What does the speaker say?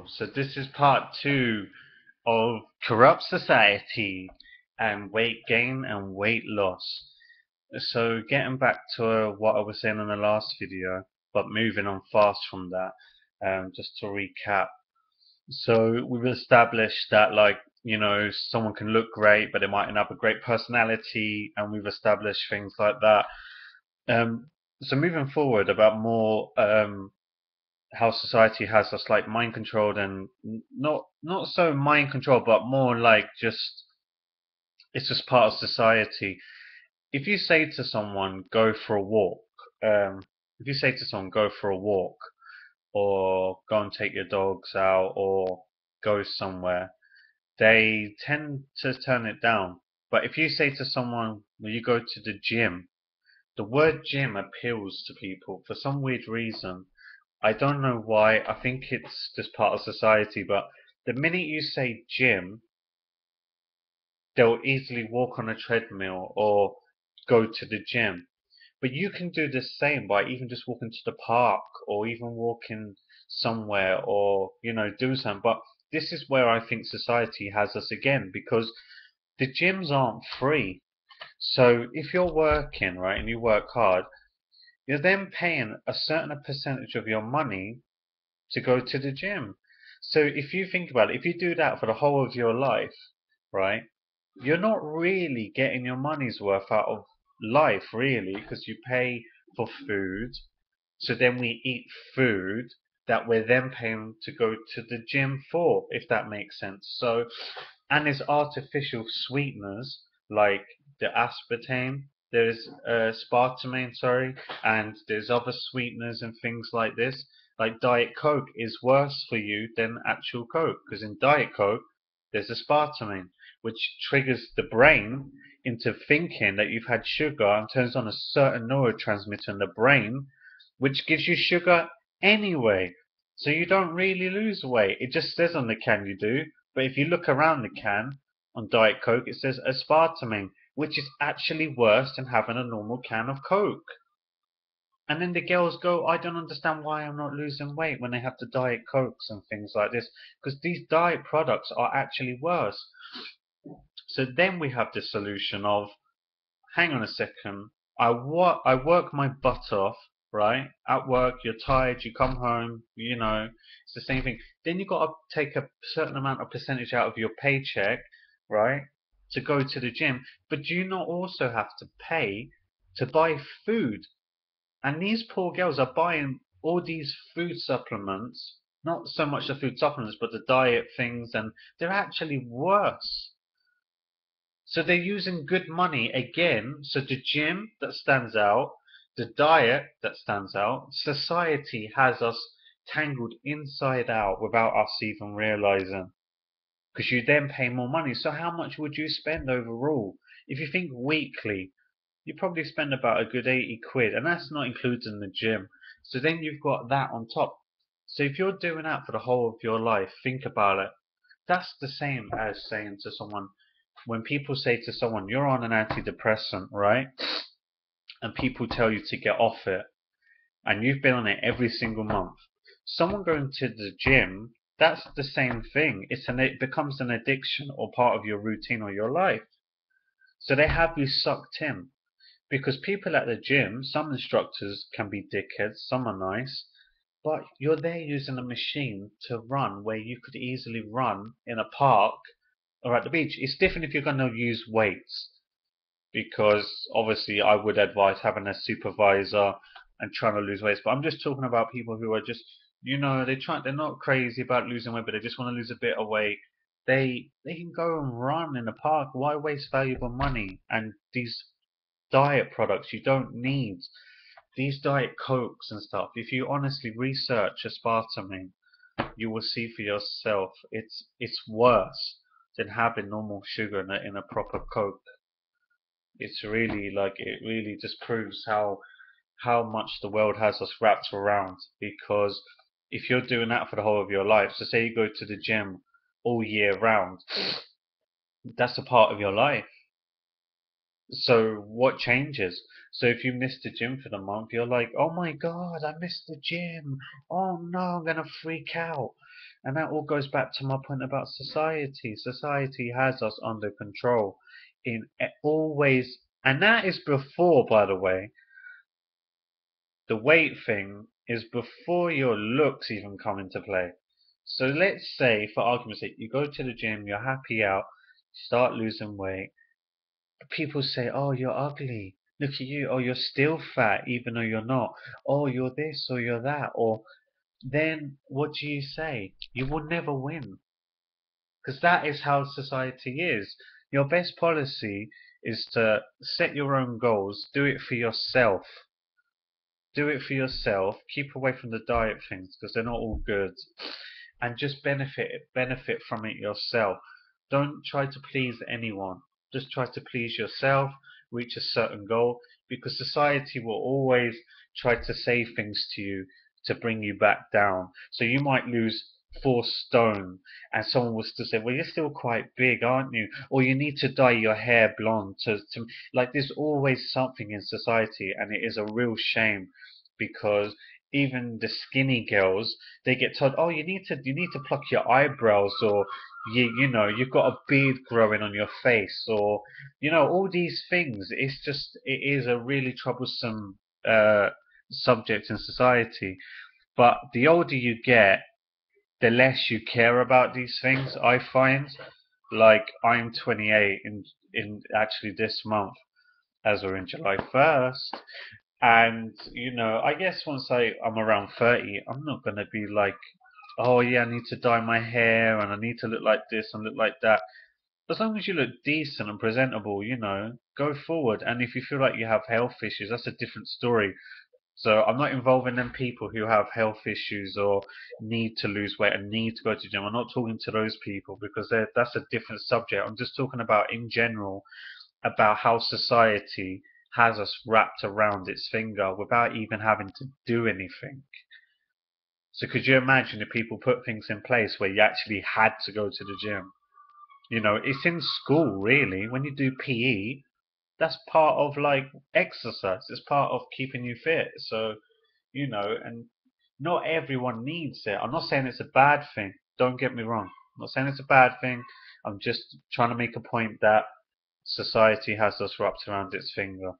people. So this is part two of corrupt society and weight gain and weight loss. So getting back to what I was saying in the last video, but moving on fast from that, just to recap. So we've established that, like, someone can look great, but they might not have a great personality, and we've established things like that. So moving forward about more how society has us like mind controlled, and not so mind controlled, but more like just it's just part of society. If you say to someone go for a walk, um, if you say to someone go for a walk, or go and take your dogs out, or go somewhere, they tend to turn it down. But if you say to someone, will you go to the gym? The word gym appeals to people for some weird reason. I don't know why. I think it's just part of society, but the minute you say gym, they'll easily walk on a treadmill or go to the gym. But you can do the same by even just walking to the park, or even walking somewhere, or do something. But this is where I think society has us again, because the gyms aren't free. So if you're working, right, and you work hard, you're then paying a certain percentage of your money to go to the gym. So if you think about it, if you do that for the whole of your life, right, you're not really getting your money's worth out of life, really, because you pay for food. So then we eat food that we're then paying to go to the gym for, if that makes sense. So, and there's artificial sweeteners like the aspartame, there's aspartame, sorry, and there's other sweeteners and things like this. Like Diet Coke is worse for you than actual Coke, because in Diet Coke there's aspartame, which triggers the brain into thinking that you've had sugar and turns on a certain neurotransmitter in the brain, which gives you sugar anyway. So you don't really lose weight. It just says on the can you do, but if you look around the can on Diet Coke, it says aspartame, which is actually worse than having a normal can of Coke. And then the girls go, I don't understand why I'm not losing weight when they have the Diet Cokes and things like this, because these diet products are actually worse. So then we have the solution of, hang on a second, I work my butt off, right? At work, you're tired, you come home, it's the same thing. Then you got to take a certain amount of percentage out of your paycheck, right, to go to the gym. But do you not also have to pay to buy food? And these poor girls are buying all these food supplements, not so much the food supplements, but the diet things, and they're actually worse. So they're using good money again. So the gym that stands out, the diet that stands out, society has us tangled inside out without us even realizing. Because you then pay more money. So how much would you spend overall? If you think weekly, you probably spend about a good 80 quid, and that's not including the gym. So then you've got that on top. So if you're doing that for the whole of your life, think about it. That's the same as saying to someone, when people say to someone, you're on an antidepressant, right? And people tell you to get off it, and you've been on it every single month. Someone going to the gym, that's the same thing. It becomes an addiction or part of your routine or your life. So they have you sucked in. Because people at the gym, some instructors can be dickheads, some are nice, but you're there using a machine to run where you could easily run in a park or at the beach. It's different if you're going to use weights, because obviously I would advise having a supervisor and trying to lose weight. But I'm just talking about people who are just, they're not crazy about losing weight, but they just want to lose a bit of weight. They can go and run in the park. Why waste valuable money? And these diet products you don't need. These diet cokes and stuff. If you honestly research aspartame, you will see for yourself it's worse than having normal sugar in a proper coke. It's really, like, it really just proves how much the world has us wrapped around. Because if you're doing that for the whole of your life, so say you go to the gym all year round, that's a part of your life. So what changes? So if you miss the gym for the month, you're like, oh my God, I missed the gym. Oh no, I'm gonna freak out. And that all goes back to my point about society. Society has us under control in always, and that is before, by the way, the weight thing is before your looks even come into play. So let's say, for argument's sake, you go to the gym, you're happy out, start losing weight. People say, "Oh, you're ugly. Look at you. Oh, you're still fat, even though you're not. Oh, you're this or you're that." Or then what do you say? You will never win. Because that is how society is. Your best policy is to set your own goals, do it for yourself. Do it for yourself. Keep away from the diet things because they're not all good, and just benefit from it yourself. Don't try to please anyone. Just try to please yourself. Reach a certain goal because society will always try to say things to you to bring you back down. So you might lose 4 stone, and someone will still say, "Well, you're still quite big, aren't you?" Or you need to dye your hair blonde to like. There's always something in society, and it is a real shame because even the skinny girls, they get told, "Oh, you need to pluck your eyebrows," or you've got a beard growing on your face, or all these things. It is a really troublesome subject in society. But the older you get, the less you care about these things. I find, like, I'm 28 in actually this month, as we're in July 1st. And I guess once I'm around 30, I'm not gonna be like, "Oh yeah, I need to dye my hair and I need to look like this and look like that." As long as you look decent and presentable, go forward. And if you feel like you have health issues, that's a different story. So I'm not involving them people who have health issues or need to lose weight and need to go to gym. I'm not talking to those people because that's a different subject. I'm just talking about in general about how society has us wrapped around its finger without even having to do anything. So could you imagine if people put things in place where you actually had to go to the gym? It's in school really. When you do PE, that's part of like exercise. It's part of keeping you fit. So, and not everyone needs it. I'm not saying it's a bad thing. Don't get me wrong. I'm not saying it's a bad thing. I'm just trying to make a point that society has us wrapped around its finger.